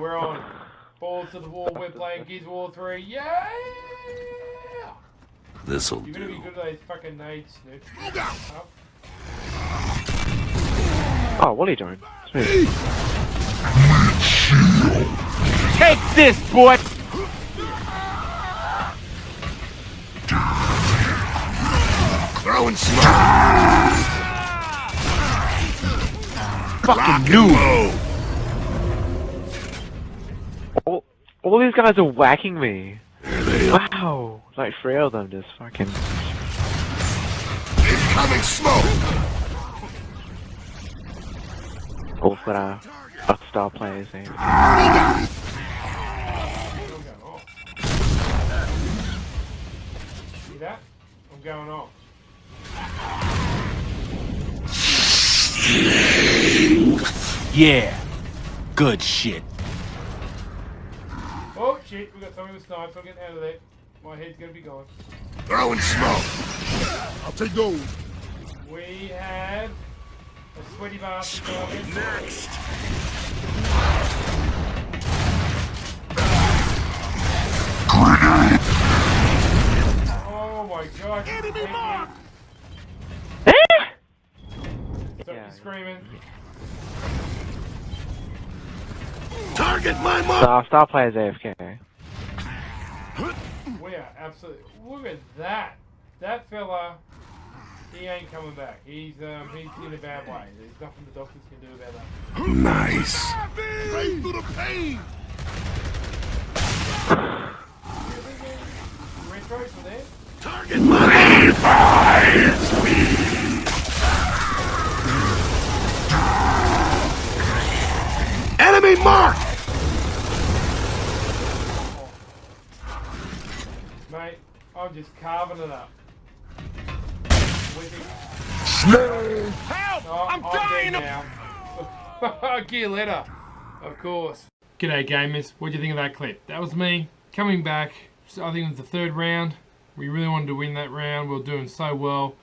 we're on. Balls to the wall, we're playing Gears of War 3. Yeah! This'll do. You're gonna be good at those fucking nades, Snoop. Up. Oh, what are you doing? Smooth. Take this, boy! Throwing smoke! Fucking noob! All these guys are whacking me. There they are. Wow, like 3 of them just fucking. Incoming smoke! All for our star players, eh? See that? I'm going off. Yeah. Good shit. Oh shit, we got something with snipes. I'm getting out of there. My head's gonna be gone. Throwing smoke! I'll take those. We have a sweaty bastard coming. Next! Oh my god. Enemy mark! Stop Yeah. screaming. Target my So mark! our star players AFK. We are absolutely. Look at that. That fella. He ain't coming back. He's in a bad way. There's nothing the doctors can do about that. Nice. Right through the pain! Retros for there. Target my Enemy mark! Mate, I'm just carving it up. Help! Oh, I'm dead dying! now. Gear letter, of course. G'day gamers, what do you think of that clip? That was me coming back. So I think it was the 3rd round. We really wanted to win that round. We were doing so well.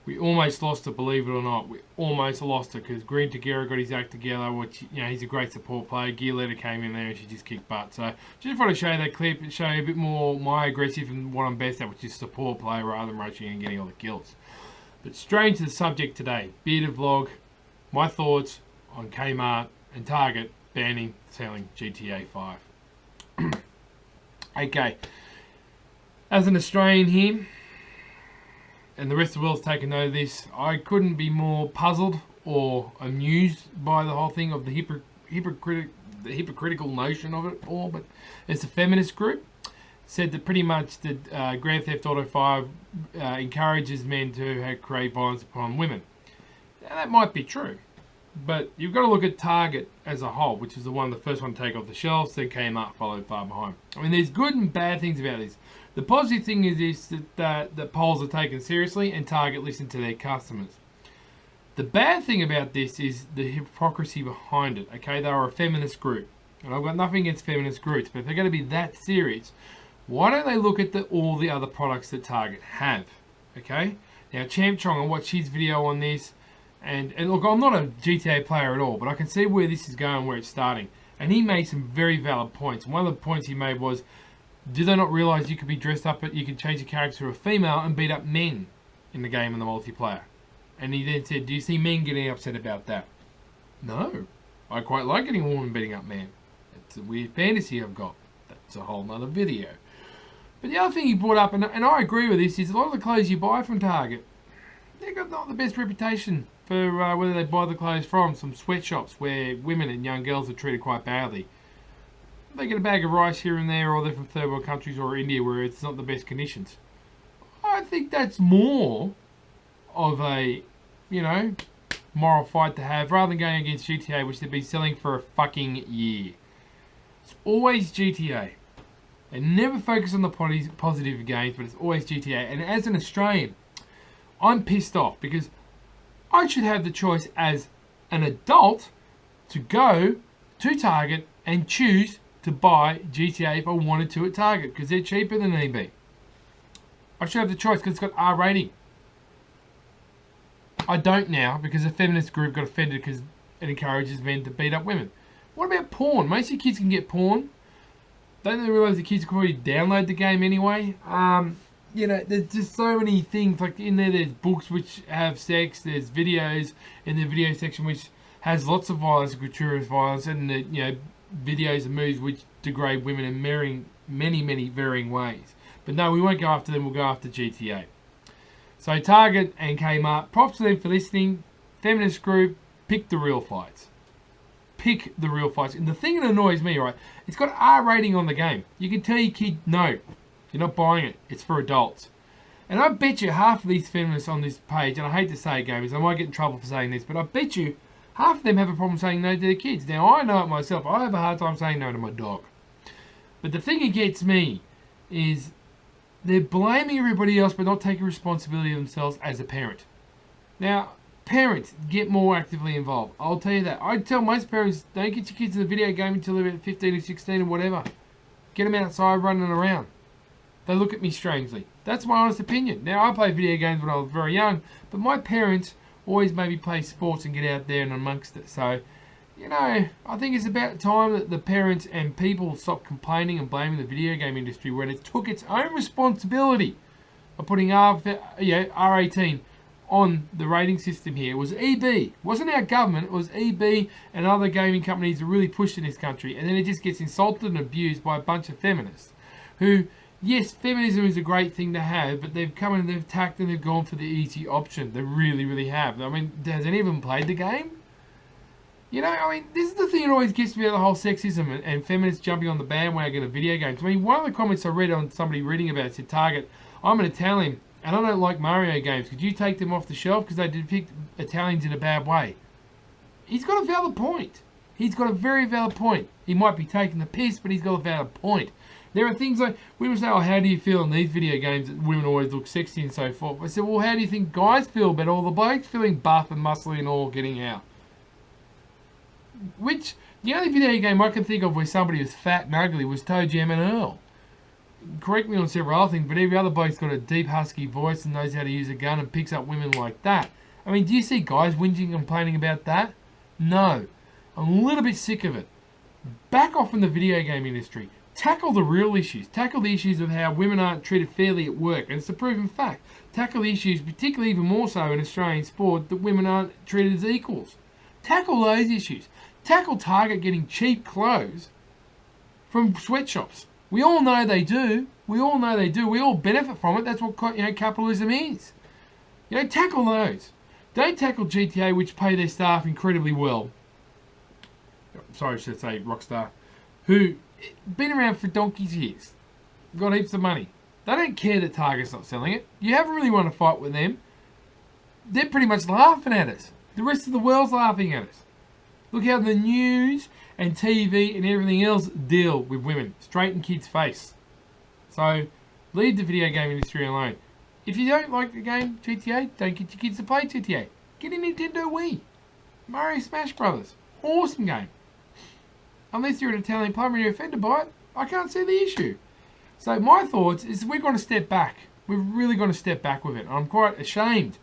We almost lost it, believe it or not. We almost lost it because Green Tagera got his act together, which, you know, he's a great support player. Gear letter came in there and she just kicked butt. So just wanted to show you that clip and show you a bit more my aggressive and what I'm best at, which is support play rather than rushing and getting all the kills. But straight into the subject today, Bearded Vlog, my thoughts on Kmart and Target banning selling GTA 5. Okay, as an Australian here, and the rest of the world's taken note of this, I couldn't be more puzzled or amused by the whole thing of the hypocritical notion of it all. But it's a feminist group. Said that pretty much that Grand Theft Auto 5 encourages men to create violence upon women. Now, that might be true, but you've got to look at Target as a whole, which is the first one to take off the shelves, then Kmart followed far behind. I mean, there's good and bad things about this. The positive thing is that polls are taken seriously and Target listen to their customers. The bad thing about this is the hypocrisy behind it. Okay, they are a feminist group, and I've got nothing against feminist groups, but if they're going to be that serious, why don't they look at all the other products that Target have? Okay, now Champ Chong, I watched his video on this, and look, I'm not a GTA player at all, but I can see where this is going, where it's starting, and he made some very valid points. One of the points he made was, do they not realise you could be dressed up, you could change your character to a female and beat up men in the game in the multiplayer? And he then said, do you see men getting upset about that? No. I quite like getting a woman beating up men. It's a weird fantasy I've got. That's a whole nother video. But the other thing he brought up, and I agree with this, is a lot of the clothes you buy from Target, they've got not the best reputation for whether they buy the clothes from. Some sweatshops where women and young girls are treated quite badly. They get a bag of rice here and there, or they're from third world countries or India where it's not the best conditions. I think that's more of a, you know, moral fight to have rather than going against GTA, which they've been selling for a fucking year. It's always GTA. They never focus on the positive games, but it's always GTA. And as an Australian, I'm pissed off because I should have the choice as an adult to go to Target and choose to buy GTA if I wanted to at Target because they're cheaper than EB. I should have the choice because it's got R rating. I don't now because a feminist group got offended because it encourages men to beat up women. What about porn? Most of your kids can get porn. Don't they realise the kids can probably download the game anyway? You know, there's just so many things. Like in there, there's books which have sex. There's videos in the video section which has lots of violence, gratuitous violence, and videos and movies which degrade women in many varying ways. But no, we won't go after them. We'll go after GTA. So Target and Kmart, props to them for listening. Feminist group, pick the real fights. Pick the real fights. And the thing that annoys me, right, it's got R rating on the game. You can tell your kid, no, you're not buying it. It's for adults. And I bet you half of these feminists on this page, and I hate to say it, gamers, I might get in trouble for saying this, but I bet you half of them have a problem saying no to their kids. Now, I know it myself. I have a hard time saying no to my dog. But the thing that gets me is they're blaming everybody else but not taking responsibility themselves as a parent. Now, parents, get more actively involved. I'll tell you that. I tell most parents, don't get your kids in the video game until they're about 15 or 16 or whatever. Get them outside running around. They look at me strangely. That's my honest opinion. Now, I played video games when I was very young, but my parents always made me play sports and get out there and amongst it. So, you know, I think it's about time that the parents and people stop complaining and blaming the video game industry when it took its own responsibility of putting R18 on the rating system here. It was EB. It wasn't our government. It was EB and other gaming companies that really pushed in this country. And then it just gets insulted and abused by a bunch of feminists who, yes, feminism is a great thing to have, but they've come and they've tacked and they've gone for the easy option. They really have. I mean, has any of them played the game? You know, I mean, this is the thing that always gets me about the whole sexism and feminists jumping on the bandwagon of video games. I mean, one of the comments I read on somebody reading about it said, Target, I'm an Italian and I don't like Mario games. Could you take them off the shelf because they depict Italians in a bad way? He's got a valid point. He's got a very valid point. He might be taking the piss, but he's got a valid point. There are things like, women say, oh, how do you feel in these video games that women always look sexy and so forth? I said, well, how do you think guys feel about all the blokes feeling buff and muscly and all getting out? Which, the only video game I can think of where somebody was fat and ugly was Toe Jam and Earl. Correct me on several other things, but every other bloke's got a deep husky voice and knows how to use a gun and picks up women like that. I mean, do you see guys whinging and complaining about that? No. I'm a little bit sick of it. Back off in the video game industry. Tackle the real issues. Tackle the issues of how women aren't treated fairly at work. And it's a proven fact. Tackle the issues, particularly even more so in Australian sport, that women aren't treated as equals. Tackle those issues. Tackle Target getting cheap clothes from sweatshops. We all know they do. We all know they do. We all benefit from it. That's what capitalism is. Tackle those. Don't tackle GTA, which pay their staff incredibly well. Sorry, I should say Rockstar, who been around for donkey's years, got heaps of money. They don't care that Target's not selling it. You haven't really want to fight with them. They're pretty much laughing at us. The rest of the world's laughing at us. Look how the news and TV and everything else deal with women, straight in kids' face. So, leave the video game industry alone. If you don't like the game GTA, don't get your kids to play GTA. Get a Nintendo Wii. Mario Smash Brothers. Awesome game. Unless you're an Italian plumber and you're offended by it, I can't see the issue. So my thoughts is we're going to step back. We're really going to step back with it. I'm quite ashamed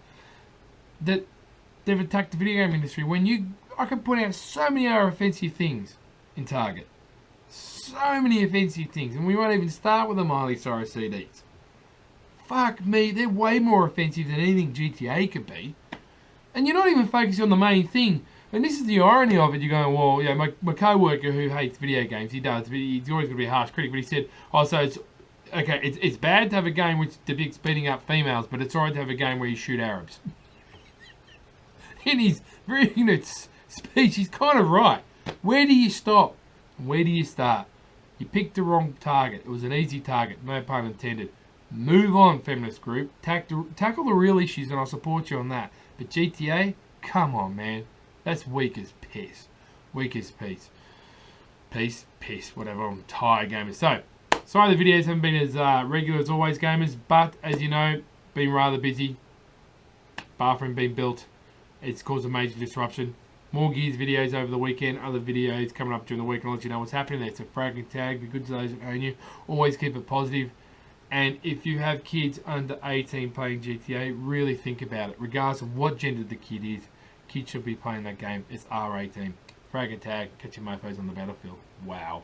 that they've attacked the video game industry when I can point out so many other offensive things in Target. So many offensive things. And we won't even start with the Miley Cyrus CDs. Fuck me, they're way more offensive than anything GTA could be. And you're not even focusing on the main thing. And this is the irony of it. You're going, well, yeah, my co-worker who hates video games, he does, but he's always going to be a harsh critic. But he said, oh, so it's bad to have a game which depicts beating up females, but it's alright to have a game where you shoot Arabs. In his very speech, he's kind of right. Where do you stop? Where do you start? You picked the wrong target. It was an easy target, no pun intended. Move on, feminist group. Tackle the real issues, and I'll support you on that. But GTA, come on, man. That's weak as piss. Weak as piss. Piss, whatever. I'm tired, gamers. So, sorry the videos haven't been as regular as always, gamers. But, as you know, been rather busy. Bathroom being built. It's caused a major disruption. More Gears videos over the weekend. Other videos coming up during the week. I'll let you know what's happening. That's a fragging tag. Be good to those that own you. Always keep it positive. And if you have kids under 18 playing GTA, really think about it. Regardless of what gender the kid is, kids should be playing that game. It's R18. Frag attack, catch your mofos on the battlefield. Wow.